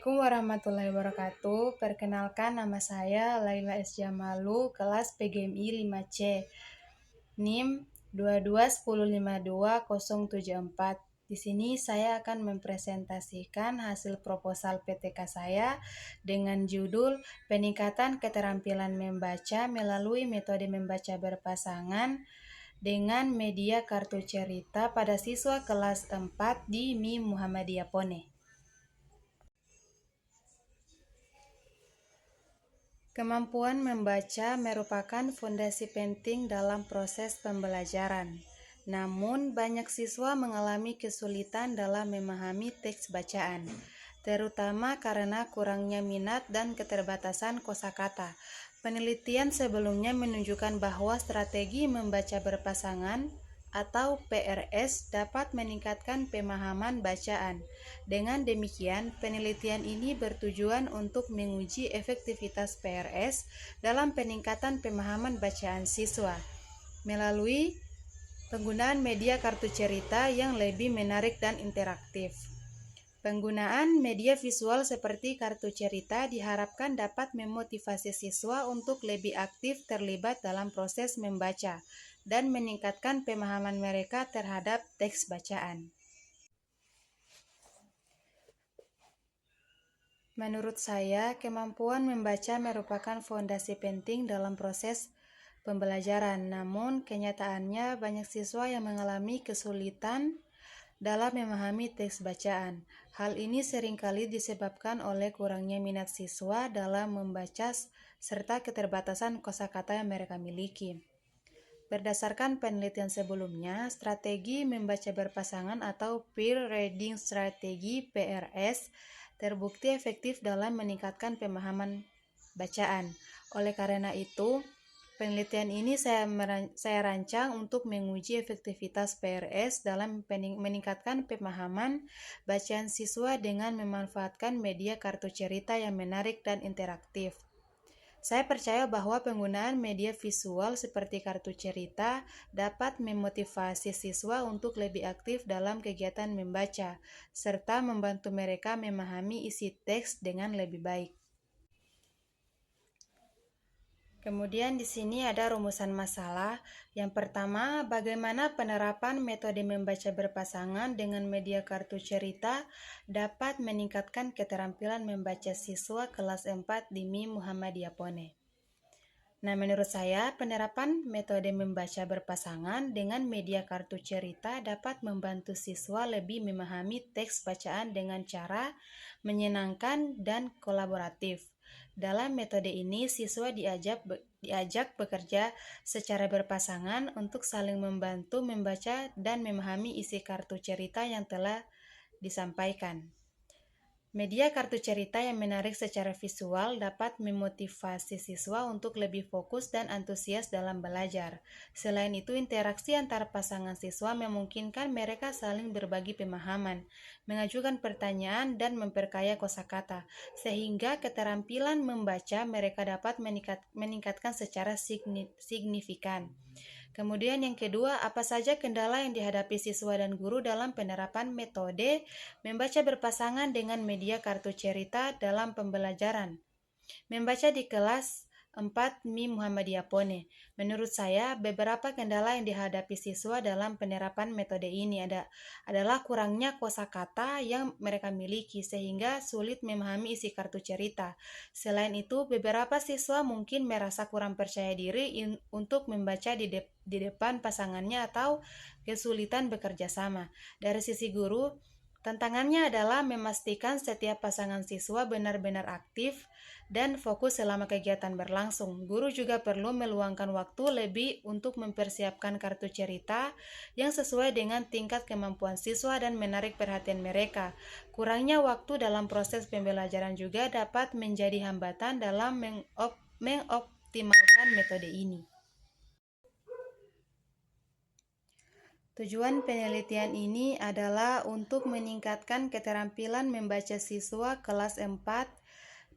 Assalamualaikum warahmatullahi wabarakatuh. Perkenalkan, nama saya Laila S. Jamalu, kelas PGMI 5C, NIM 221052074. Di sini saya akan mempresentasikan hasil proposal PTK saya dengan judul Peningkatan Keterampilan Membaca melalui Metode Membaca Berpasangan dengan Media Kartu Cerita pada siswa kelas 4 di MIM Muhammadiyah Pone. Kemampuan membaca merupakan fondasi penting dalam proses pembelajaran. Namun, banyak siswa mengalami kesulitan dalam memahami teks bacaan, terutama karena kurangnya minat dan keterbatasan kosakata. Penelitian sebelumnya menunjukkan bahwa strategi membaca berpasangan atau PRS dapat meningkatkan pemahaman bacaan. Dengan demikian, penelitian ini bertujuan untuk menguji efektivitas PRS dalam peningkatan pemahaman bacaan siswa melalui penggunaan media kartu cerita yang lebih menarik dan interaktif. Penggunaan media visual seperti kartu cerita diharapkan dapat memotivasi siswa untuk lebih aktif terlibat dalam proses membaca dan meningkatkan pemahaman mereka terhadap teks bacaan. Menurut saya, kemampuan membaca merupakan fondasi penting dalam proses pembelajaran. Namun, kenyataannya banyak siswa yang mengalami kesulitan dalam memahami teks bacaan. Hal ini seringkali disebabkan oleh kurangnya minat siswa dalam membaca serta keterbatasan kosakata yang mereka miliki. Berdasarkan penelitian sebelumnya, strategi membaca berpasangan atau peer reading strategy (PRS) terbukti efektif dalam meningkatkan pemahaman bacaan. Oleh karena itu, penelitian ini saya rancang untuk menguji efektivitas PRS dalam meningkatkan pemahaman bacaan siswa dengan memanfaatkan media kartu cerita yang menarik dan interaktif. Saya percaya bahwa penggunaan media visual seperti kartu cerita dapat memotivasi siswa untuk lebih aktif dalam kegiatan membaca, serta membantu mereka memahami isi teks dengan lebih baik. Kemudian di sini ada rumusan masalah. Yang pertama, bagaimana penerapan metode membaca berpasangan dengan media kartu cerita dapat meningkatkan keterampilan membaca siswa kelas 4 di MIM Muhammadiyah Pone. Nah, menurut saya, penerapan metode membaca berpasangan dengan media kartu cerita dapat membantu siswa lebih memahami teks bacaan dengan cara menyenangkan dan kolaboratif. Dalam metode ini, siswa diajak bekerja secara berpasangan untuk saling membantu membaca dan memahami isi kartu cerita yang telah disampaikan. Media kartu cerita yang menarik secara visual dapat memotivasi siswa untuk lebih fokus dan antusias dalam belajar. Selain itu, interaksi antar pasangan siswa memungkinkan mereka saling berbagi pemahaman, mengajukan pertanyaan, dan memperkaya kosakata, sehingga keterampilan membaca mereka dapat meningkatkan secara signifikan. Kemudian yang kedua, apa saja kendala yang dihadapi siswa dan guru dalam penerapan metode membaca berpasangan dengan media kartu cerita dalam pembelajaran membaca di kelas 4 MIM Muhammadiyah Pone? Menurut saya, beberapa kendala yang dihadapi siswa dalam penerapan metode ini adalah kurangnya kosakata yang mereka miliki sehingga sulit memahami isi kartu cerita. Selain itu, beberapa siswa mungkin merasa kurang percaya diri untuk membaca di depan pasangannya atau kesulitan bekerja sama. Dari sisi guru, tantangannya adalah memastikan setiap pasangan siswa benar-benar aktif dan fokus selama kegiatan berlangsung. Guru juga perlu meluangkan waktu lebih untuk mempersiapkan kartu cerita yang sesuai dengan tingkat kemampuan siswa dan menarik perhatian mereka. Kurangnya waktu dalam proses pembelajaran juga dapat menjadi hambatan dalam mengoptimalkan metode ini. Tujuan penelitian ini adalah untuk meningkatkan keterampilan membaca siswa kelas 4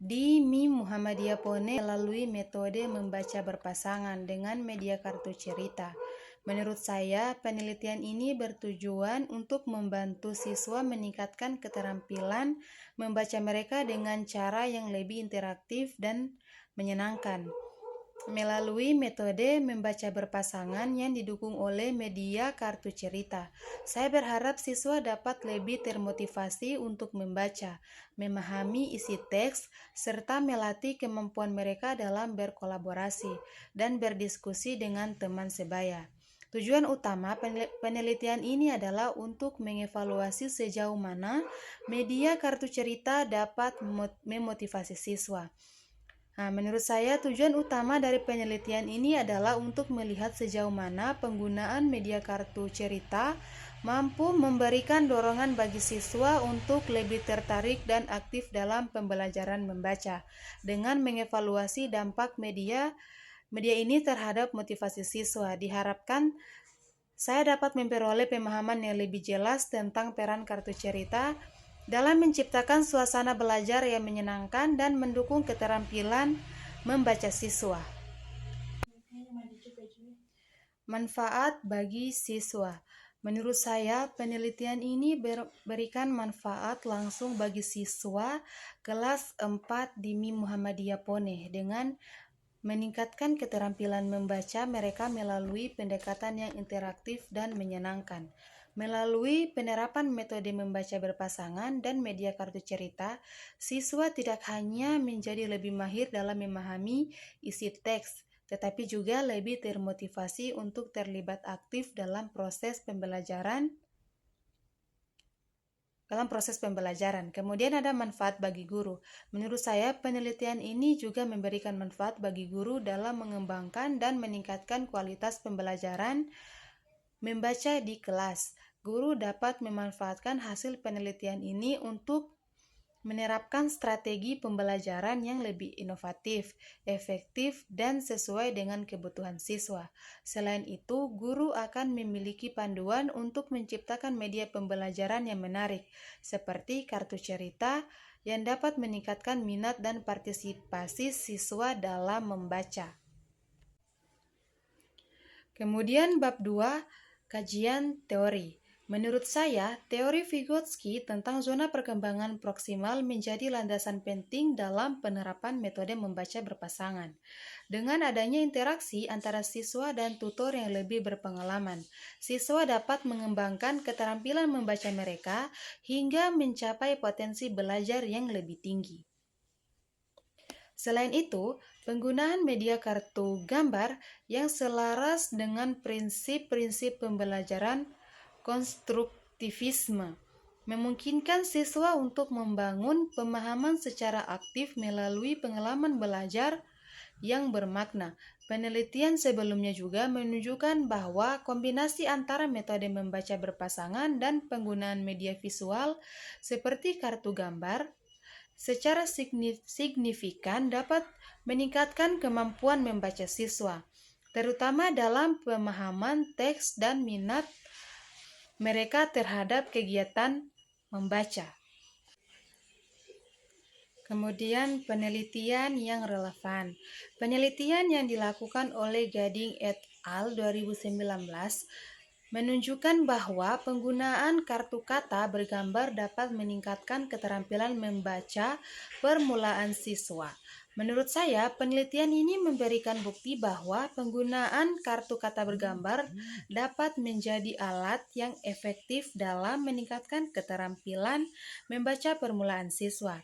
di MIM Muhammadiyah Pone melalui metode membaca berpasangan dengan media kartu cerita. Menurut saya, penelitian ini bertujuan untuk membantu siswa meningkatkan keterampilan membaca mereka dengan cara yang lebih interaktif dan menyenangkan. Melalui metode membaca berpasangan yang didukung oleh media kartu cerita, saya berharap siswa dapat lebih termotivasi untuk membaca, memahami isi teks, serta melatih kemampuan mereka dalam berkolaborasi dan berdiskusi dengan teman sebaya. Tujuan utama penelitian ini adalah untuk mengevaluasi sejauh mana media kartu cerita dapat memotivasi siswa. Nah, menurut saya tujuan utama dari penelitian ini adalah untuk melihat sejauh mana penggunaan media kartu cerita mampu memberikan dorongan bagi siswa untuk lebih tertarik dan aktif dalam pembelajaran membaca. Dengan mengevaluasi dampak media ini terhadap motivasi siswa, diharapkan saya dapat memperoleh pemahaman yang lebih jelas tentang peran kartu cerita dalam menciptakan suasana belajar yang menyenangkan dan mendukung keterampilan membaca siswa. Manfaat bagi siswa. Menurut saya, penelitian ini berikan manfaat langsung bagi siswa kelas 4 di MIM Muhammadiyah Poneh dengan meningkatkan keterampilan membaca mereka melalui pendekatan yang interaktif dan menyenangkan. Melalui penerapan metode membaca berpasangan dan media kartu cerita, siswa tidak hanya menjadi lebih mahir dalam memahami isi teks, tetapi juga lebih termotivasi untuk terlibat aktif dalam proses pembelajaran. Kemudian ada manfaat bagi guru. Menurut saya, penelitian ini juga memberikan manfaat bagi guru dalam mengembangkan dan meningkatkan kualitas pembelajaran membaca di kelas. Guru dapat memanfaatkan hasil penelitian ini untuk menerapkan strategi pembelajaran yang lebih inovatif, efektif, dan sesuai dengan kebutuhan siswa. Selain itu, guru akan memiliki panduan untuk menciptakan media pembelajaran yang menarik, seperti kartu cerita yang dapat meningkatkan minat dan partisipasi siswa dalam membaca. Kemudian bab 2, kajian teori. Menurut saya, teori Vygotsky tentang zona perkembangan proksimal menjadi landasan penting dalam penerapan metode membaca berpasangan. Dengan adanya interaksi antara siswa dan tutor yang lebih berpengalaman, siswa dapat mengembangkan keterampilan membaca mereka hingga mencapai potensi belajar yang lebih tinggi. Selain itu, penggunaan media kartu gambar yang selaras dengan prinsip-prinsip pembelajaran konstruktivisme memungkinkan siswa untuk membangun pemahaman secara aktif melalui pengalaman belajar yang bermakna. Penelitian sebelumnya juga menunjukkan bahwa kombinasi antara metode membaca berpasangan dan penggunaan media visual seperti kartu gambar secara signifikan dapat meningkatkan kemampuan membaca siswa, terutama dalam pemahaman teks dan minat mereka terhadap kegiatan membaca. Kemudian penelitian yang relevan. Penelitian yang dilakukan oleh Gading et al. 2019 menunjukkan bahwa penggunaan kartu kata bergambar dapat meningkatkan keterampilan membaca permulaan siswa. Menurut saya, penelitian ini memberikan bukti bahwa penggunaan kartu kata bergambar dapat menjadi alat yang efektif dalam meningkatkan keterampilan membaca permulaan siswa.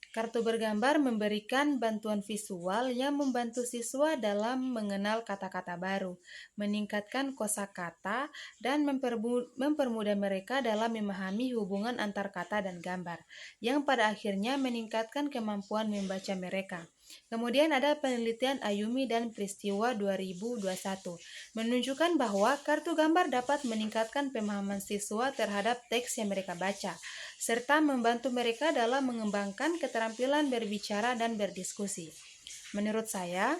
Kartu bergambar memberikan bantuan visual yang membantu siswa dalam mengenal kata-kata baru, meningkatkan kosakata, dan mempermudah mereka dalam memahami hubungan antar kata dan gambar, yang pada akhirnya meningkatkan kemampuan membaca mereka. Kemudian ada penelitian Ayumi dan Peristiwa 2021 menunjukkan bahwa kartu gambar dapat meningkatkan pemahaman siswa terhadap teks yang mereka baca, serta membantu mereka dalam mengembangkan keterampilan berbicara dan berdiskusi. Menurut saya,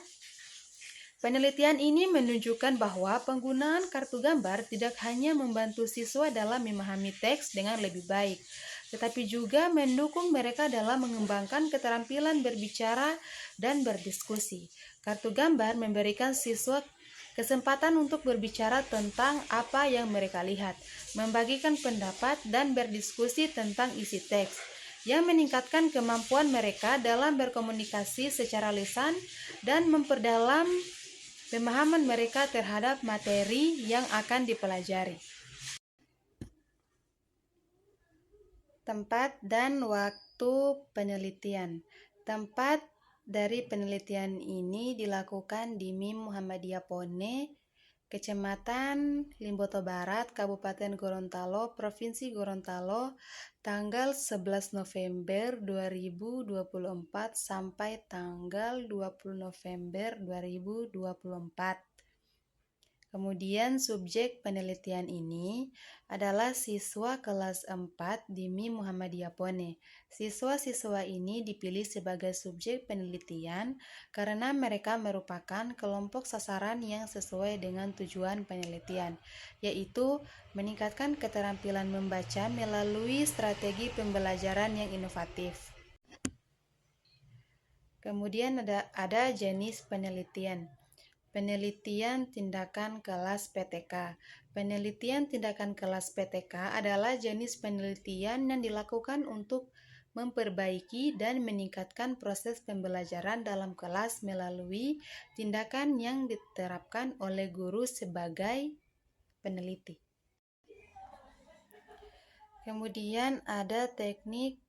penelitian ini menunjukkan bahwa penggunaan kartu gambar tidak hanya membantu siswa dalam memahami teks dengan lebih baik, tetapi juga mendukung mereka dalam mengembangkan keterampilan berbicara dan berdiskusi. Kartu gambar memberikan siswa kesempatan untuk berbicara tentang apa yang mereka lihat, membagikan pendapat, dan berdiskusi tentang isi teks, yang meningkatkan kemampuan mereka dalam berkomunikasi secara lisan dan memperdalam pemahaman mereka terhadap materi yang akan dipelajari. Tempat dan waktu penelitian. Tempat dari penelitian ini dilakukan di MIM Muhammadiyah Pone, Kecamatan Limboto Barat, Kabupaten Gorontalo, Provinsi Gorontalo, tanggal 11 November 2024 sampai tanggal 20 November 2024. Kemudian subjek penelitian ini adalah siswa kelas 4 di MIM Muhammadiyah Pone. Siswa-siswa ini dipilih sebagai subjek penelitian karena mereka merupakan kelompok sasaran yang sesuai dengan tujuan penelitian, yaitu meningkatkan keterampilan membaca melalui strategi pembelajaran yang inovatif. Kemudian ada jenis penelitian. Penelitian tindakan kelas PTK. Penelitian tindakan kelas PTK adalah jenis penelitian yang dilakukan untuk memperbaiki dan meningkatkan proses pembelajaran dalam kelas melalui tindakan yang diterapkan oleh guru sebagai peneliti. Kemudian ada teknik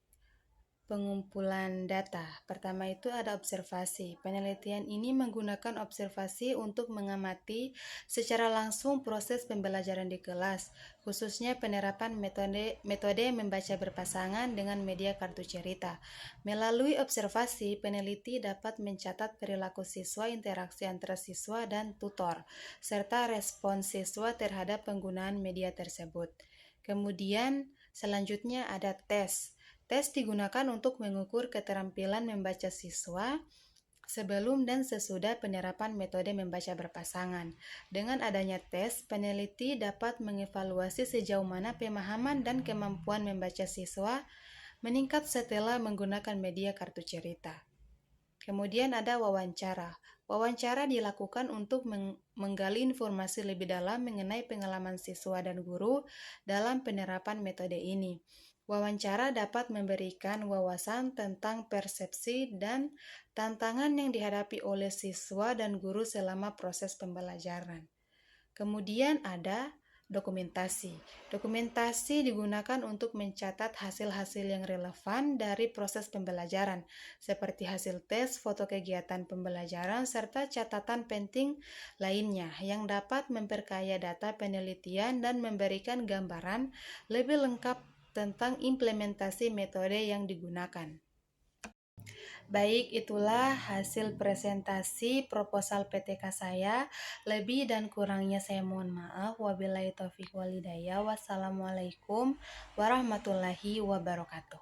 pengumpulan data. Pertama itu ada observasi. Penelitian ini menggunakan observasi untuk mengamati secara langsung proses pembelajaran di kelas, khususnya penerapan metode membaca berpasangan dengan media kartu cerita. Melalui observasi, peneliti dapat mencatat perilaku siswa, interaksi antara siswa dan tutor, serta respons siswa terhadap penggunaan media tersebut. Kemudian selanjutnya ada tes. Tes digunakan untuk mengukur keterampilan membaca siswa sebelum dan sesudah penerapan metode membaca berpasangan. Dengan adanya tes, peneliti dapat mengevaluasi sejauh mana pemahaman dan kemampuan membaca siswa meningkat setelah menggunakan media kartu cerita. Kemudian ada wawancara. Wawancara dilakukan untuk menggali informasi lebih dalam mengenai pengalaman siswa dan guru dalam penerapan metode ini. Wawancara dapat memberikan wawasan tentang persepsi dan tantangan yang dihadapi oleh siswa dan guru selama proses pembelajaran. Kemudian ada dokumentasi. Dokumentasi digunakan untuk mencatat hasil-hasil yang relevan dari proses pembelajaran, seperti hasil tes, foto kegiatan pembelajaran, serta catatan penting lainnya yang dapat memperkaya data penelitian dan memberikan gambaran lebih lengkap tentang implementasi metode yang digunakan. Baik, itulah hasil presentasi proposal PTK saya. Lebih dan kurangnya saya mohon maaf. Wabillahi taufiq walhidayah. Wassalamualaikum warahmatullahi wabarakatuh.